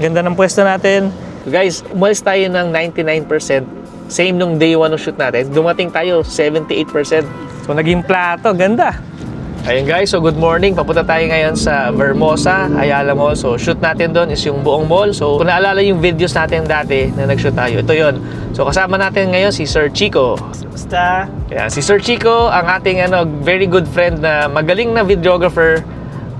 Ganda ng pwesto natin. So guys, umalis tayo ng 99%. Same nung day 1 ng shoot natin. Dumating tayo 78%. So naging plato, ganda. Ayun guys, so good morning. Papunta tayo ngayon sa Vermosa, Ayala Mall. So shoot natin doon is yung buong mall. So kung naalala yung videos natin dati na nag-shoot tayo, ito yon. So kasama natin ngayon si Sir Chico. Basta. Yeah, si Sir Chico, ang ating very good friend na magaling na videographer,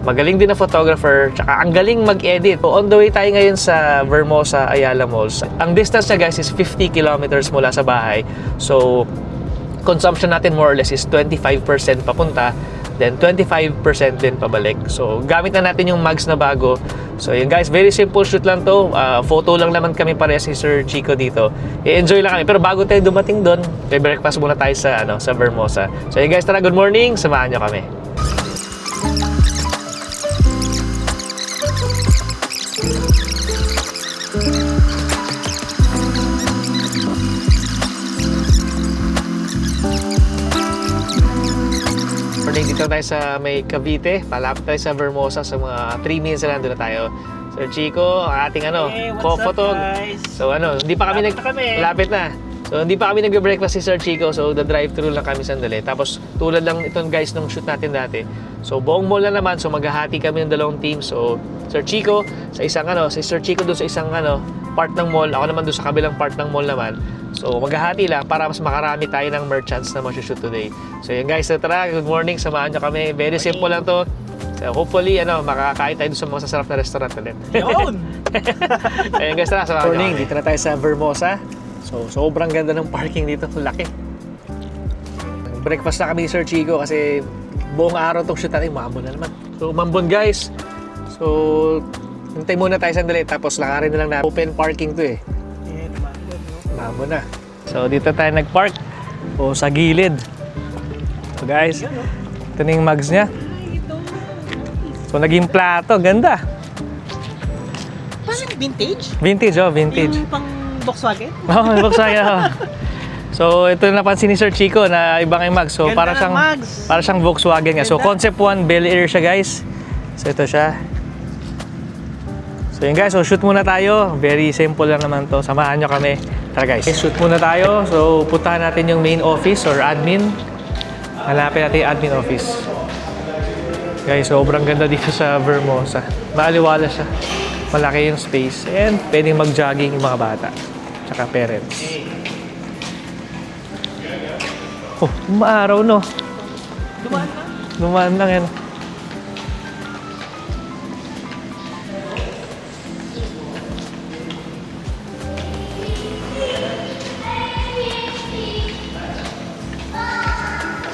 magaling din na photographer, tsaka ang galing mag-edit. So, on the way tayo ngayon sa Vermosa, Ayala Malls. Ang distance niya guys is 50 kilometers mula sa bahay. So, consumption natin more or less is 25% papunta, then 25% din pabalik. So, gamit na natin yung mags na bago. So, yun guys, very simple shoot lang to. Photo lang naman kami parehas si Sir Chico dito. I-enjoy lang kami. Pero bago tayo dumating doon, breakfast muna tayo sa Vermosa. So, yun guys, tara, good morning. Samahan nyo kami. Dito tayo sa may Cavite, palapit tayo sa Vermosa, sa mga 3 minutes na nandun na tayo. Sir Chico, ang ating co-photog. So hindi pa kami malapit na. So hindi pa kami nagbe-breakfast si Sir Chico, so the drive-thru lang kami sandali. Tapos tulad lang itong guys nung shoot natin dati. So buong mall na naman, so maghahati kami ng dalawang team. So Sir Chico sa isang si Sir Chico doon sa isang part ng mall, ako naman doon sa kabilang part ng mall naman. So maghahati lang para mas makarami tayo ng merchants na mag-shoot today. So yun guys, so tara, good morning, samahan nyo kami. Very simple lang to. So hopefully makakain tayo sa mga sasarap na restaurant ulit. Yun! Ayun guys, tara, samahan nyo kami. Dito na tayo sa Vermosa. So sobrang ganda ng parking dito, laki. Breakfast na kami ni Sir Chico kasi buong araw itong shoot natin, umambon na naman. So umambon guys. So hintay muna tayo sandali, tapos lakarin na lang na open parking to eh. Umambon na. So dito tayo nag-park sa gilid. So guys, ito na yung mugs niya. So naging plato, ganda. Parang vintage? Vintage, vintage. Yung pang Volkswagen? Oo, Volkswagen. So ito na napansin ni Sir Chico na ibang yung mugs. So para siyang Volkswagen nga. So Concept 1 Bel Air siya guys. So ito siya. So yun guys, so shoot muna tayo. Very simple lang naman to. Samahan nyo kami. Tara guys. Okay, shoot muna tayo. So puntahan natin yung main office or admin. Hanapin natin yung admin office. Guys, sobrang ganda dito sa Vermosa. Maaliwala siya. Malaki yung space. And pwedeng mag-jogging yung mga bata. Tsaka parents. Oh, umaaraw no. Dumaan na? Dumaan lang yan.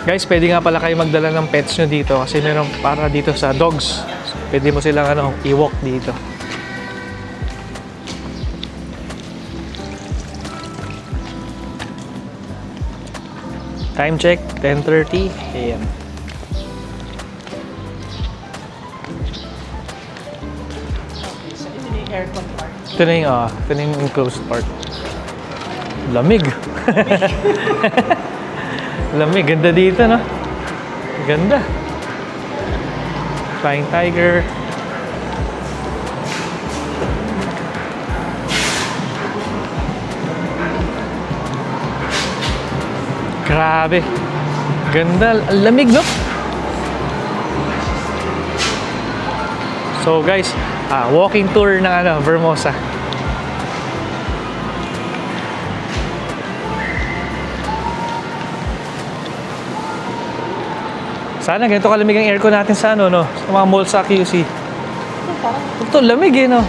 Guys, pwede nga pala kayo magdala ng pets nyo dito kasi meron para dito sa dogs. So, pwede mo silang i-walk dito. Time check, 10:30 AM. Ito na yung aircon part. Ito na yung enclosed part. Lamig. Lamig, ganda dito, no? Ganda. Flying Tiger. Grabe. Ganda. Lamig, no? So, guys, walking tour ng Vermosa. Sana ganito kalamig ang aircon natin sa sa mga mall sa QC. Ito, lamig no?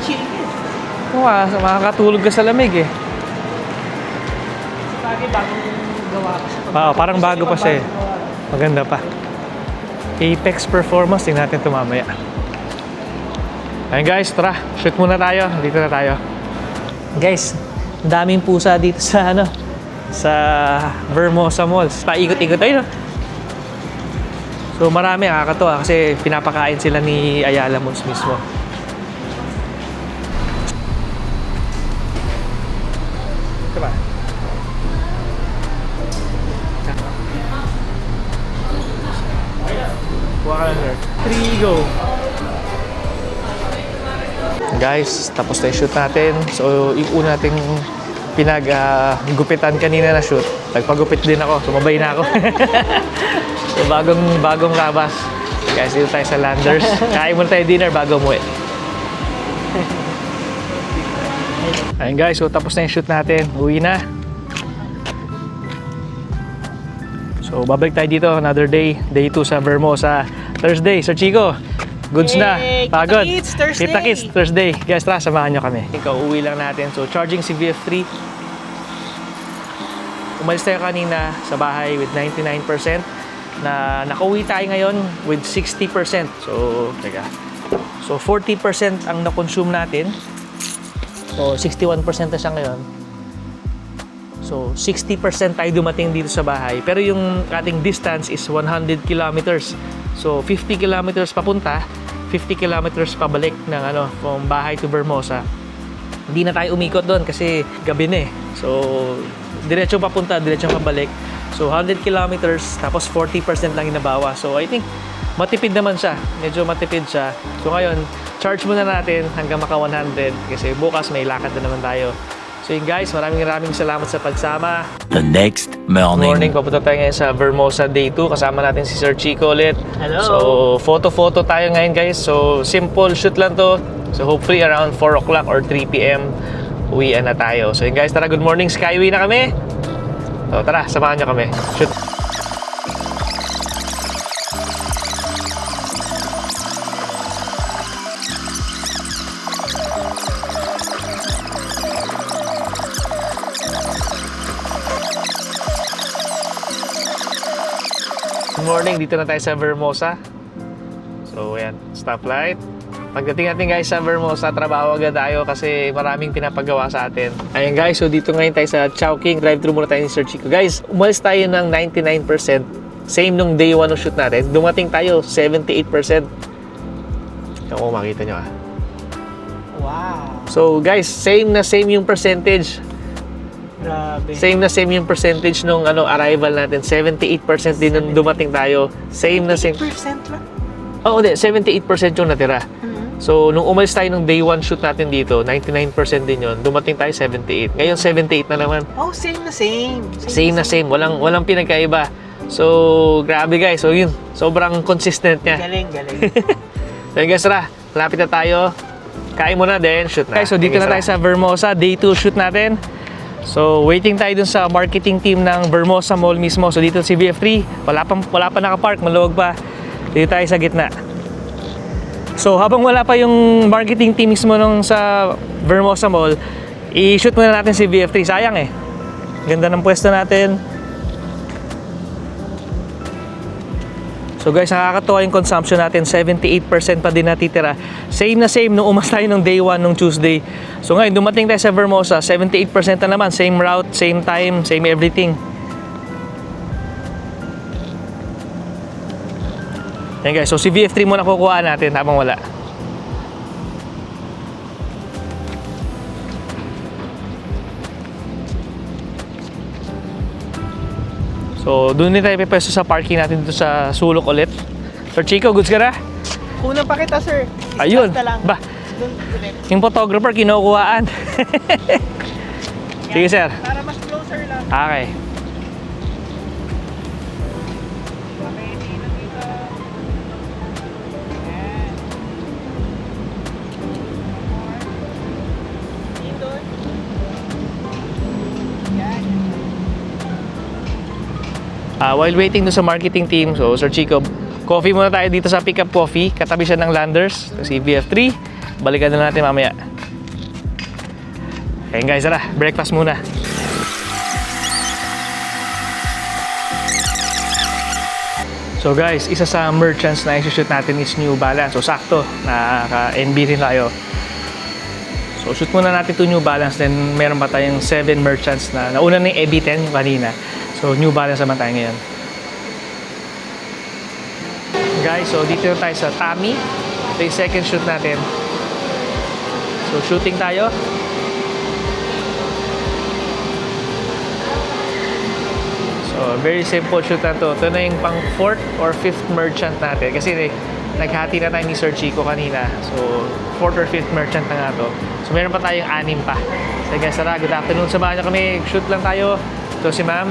Makakatulog ka sa lamig Bagay, bagong gawa pa siya. Parang bago pa siya Maganda pa. Apex Performance, tingnan natin ito mamaya. Ayun guys, tara, shoot muna tayo. Dito na tayo. Guys, daming pusa dito sa sa Vermosa Malls. Paikot-ikot tayo, no? So marami, nakakatuwa kasi pinapakain sila ni Ayala Malls mismo. Diba? Kuha ka lang, sir. 3, go! Guys, tapos na yung shoot natin. So, yung una nating gupitan kanina na shoot. Nagpagupit din ako, sumabay na ako. So, bagong labas. Guys, dito tayo sa Landers. Kain muna tayo dinner bago umuwi. Ayun guys, so tapos na yung shoot natin. Uwi na. So, babalik tayo dito another day. Day 2 sa Vermosa. Thursday, Sir Chico. Goods na. Pagod. Kita-kits, Thursday. Kita-kits, Thursday. Guys, tara, samahan nyo kami. Ikaw, uwi lang natin. So, charging si VF3. Umalis tayo kanina sa bahay with 99%. Na nakauwi tayo ngayon with 60%. So, teka. So, 40% ang na-consume natin. So, 61% na siya ngayon. So, 60% tayo dumating dito sa bahay. Pero yung ating distance is 100 kilometers. So, 50 kilometers papunta, 50 kilometers pabalik ng from bahay to Vermosa. Hindi na tayo umikot doon kasi gabi na eh. So, diretsong papunta, diretsong pabalik. So, 100 kilometers, tapos 40% lang inabawa. So, I think matipid naman siya. Medyo matipid siya. So, ngayon, charge muna natin hanggang maka 100 kasi bukas may lakad na naman tayo. So yun guys, maraming salamat sa pagsama. The next morning. Papunta tayo ngayon sa Vermosa Day 2. Kasama natin si Sir Chico ulit. Hello. So, photo tayo ngayon guys. So, simple shoot lang to. So, hopefully around 4 o'clock or 3 p.m. uwian na tayo. So yun guys, tara, good morning. Skyway na kami. So, tara, samahan nyo kami. Shoot. Good morning, dito na tayo sa Vermosa. So, ayan, stoplight. Pagdating natin guys sa Vermosa, trabaho agad tayo kasi maraming pinapagawa sa atin. Ayan guys, so dito ngayon tayo sa Chowking. Drive-thru muna tayo ni Sir Chico. Guys, umalis tayo ng 99%. Same nung day 1 ng shoot natin. Dumating tayo 78%. Ito ko makita nyo ah. Wow. So guys, same yung percentage. Grabe. Same yung percentage nung arrival natin. 78% din nung dumating tayo. Same. 8% lang. Oo, 78% yung natira. So, nung umalis tayo nung day 1 shoot natin dito, 99% din yun. Dumating tayo 78. Ngayon, 78 na naman. Oh, same na same. Same. Walang pinagkaiba. So, grabe guys. So, yun. Sobrang consistent niya. Galing. So, guys, tara. Lapit na tayo. Kain muna din. Shoot na. Guys, so dito na tayo sa Vermosa. Day 2 shoot natin. So, waiting tayo dun sa marketing team ng Vermosa Mall mismo. So, dito si VF3. Wala pa nakapark. Maluwag pa. Dito tayo sa gitna. So, habang wala pa yung marketing team mismo nung sa Vermosa Mall, i-shoot muna natin si VF3. Sayang eh. Ganda ng pwesto natin. So guys, nakakatuwa yung consumption natin. 78% pa din natitira. Same nung umas tayo nung day 1 nung Tuesday. So ngayon, dumating tayo sa Vermosa. 78% na naman. Same route, same time, same everything. Yan guys, so si VF3 muna kukuha natin habang wala. So doon din tayo pipwesto sa parking natin dito sa sulok ulit. Sir Chico, goods ka na? Kunan pa kita, sir. Ayun. Basta lang. Ba, Doon ulit. yung photographer kinukuhaan. Sige sir. Para mas closer lang. Okay. Okay, lang dito. Ayan. Dito. Yan. While waiting dun sa marketing team, so Sir Chico, coffee muna tayo dito sa Pick Up Coffee. Katabi siya ng Landers, si VF3. Balikan na natin mamaya. Ayun guys, tara, breakfast muna. So guys, isa sa merchants na i-shoot natin is New Balance. So sakto, naka-NB rin tayo. So shoot muna natin to New Balance, then meron pa tayong 7 merchants na nauna na yung EB10 yung kanina. So New Balance naman tayo ngayon. Guys, so dito na tayo sa Tommy. Ito yung second shoot natin. So shooting tayo. So very simple shoot na to. Ito na yung pang 4th or 5th merchant natin. Kasi naghati na tayo ni Sir Chico kanina. So, 4th or 5th merchant na nga to. So, meron pa tayong 6 pa. So guys, tara, good afternoon. Samahan niyo kami. Shoot lang tayo. So, si ma'am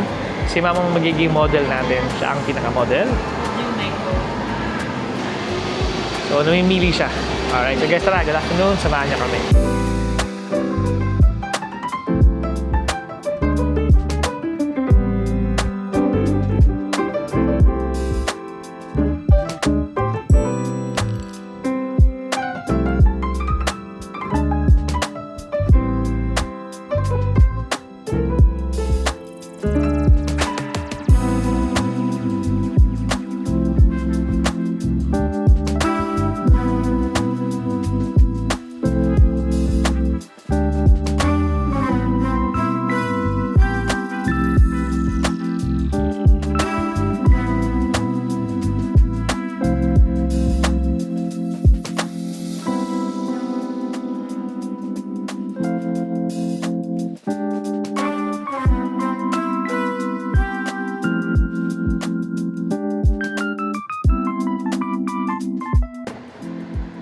ang magiging model natin. Siya ang pinaka-model. So, namimili siya. Alright, so guys, tara, good afternoon. Samahan niyo kami.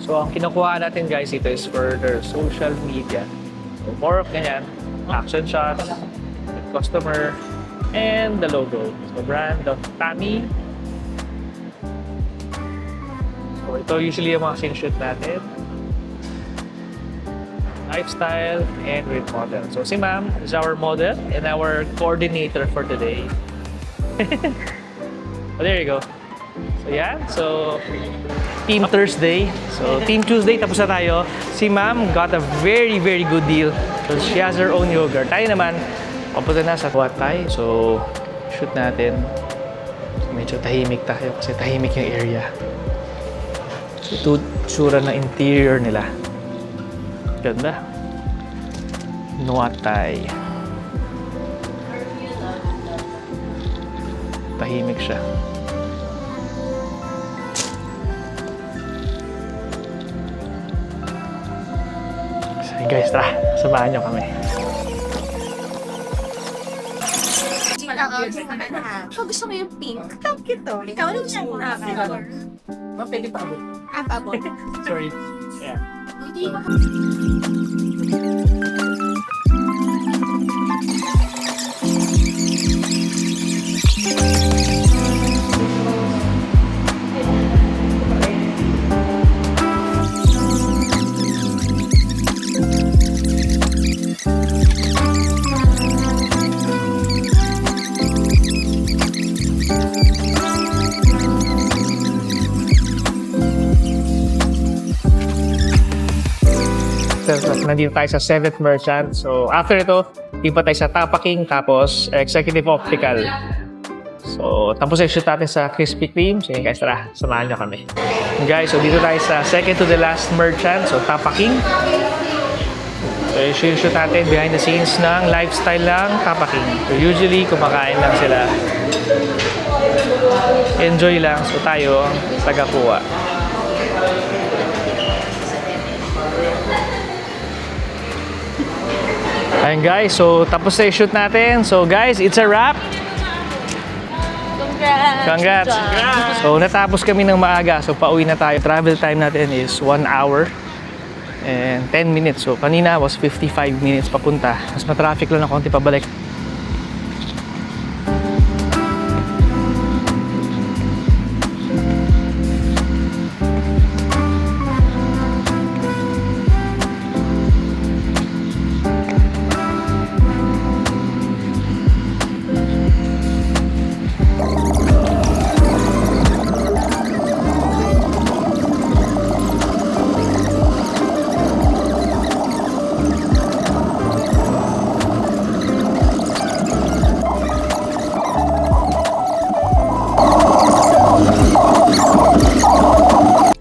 So, ang kinukuha natin guys, ito is for their social media. So, more of ganyan, action shots, with customer, and the logo. So, brand of Tami. So, ito usually yung mga sinshoot natin. Lifestyle and with model. So, si ma'am is our model and our coordinator for today. So, there you go. So, yan. So, Team Thursday. So, Team Tuesday, tapos na tayo. Si ma'am got a very, very good deal. So, she has her own yogurt. Tayo naman, papunta na sa Huatay. So, shoot natin. So, medyo tahimik tayo kasi tahimik yung area. So, ito tsura ng interior nila. Ganda. Huatay. Tahimik siya. Guys, tara, samahan nyo kami. Gusto mo yung pink? Ang cute to. Ikaw ano gusto mo na? Ma'am, pwede pa abot. Abot. Sorry. Yeah. Hindi ba? Nandito tayo sa 7th merchant. So, after ito, iba tayo sa Tapaking, tapos Executive Optical. So, tapos ay shoot natin sa Krispy Kreme. So, guys, tara, samahan nyo kami. Guys, so dito tayo sa second to the last merchant. So, Tapaking. So, yung shoot natin behind the scenes ng lifestyle lang Tapaking. So, usually, kumakain lang sila. Enjoy lang. So, tayo ang taga-kuha. Ayun guys, so tapos na yung shoot natin. So guys, it's a wrap. Congrats! So natapos kami ng maaga. So pauwi na tayo. Travel time natin is 1 hour and 10 minutes. So kanina was 55 minutes papunta. Mas matraffic lang na konti pabalik.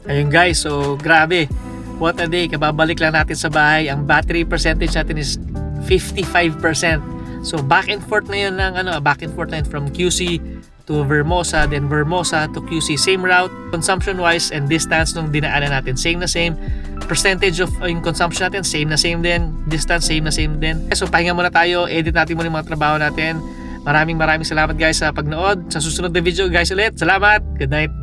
Ayun guys, so grabe. What a day. Kababalik lang natin sa bahay. Ang battery percentage natin is 55%. So back and forth na yun back and forth na yun from QC to Vermosa, then Vermosa to QC. Same route, consumption wise and distance nung dinaanan natin. Same na same. Percentage of yung consumption natin, same na same din. Distance, same na same din. So pahinga muna tayo. Edit natin muna yung mga trabaho natin. Maraming salamat guys sa pagnood. Sa susunod na video guys ulit. Salamat. Good night.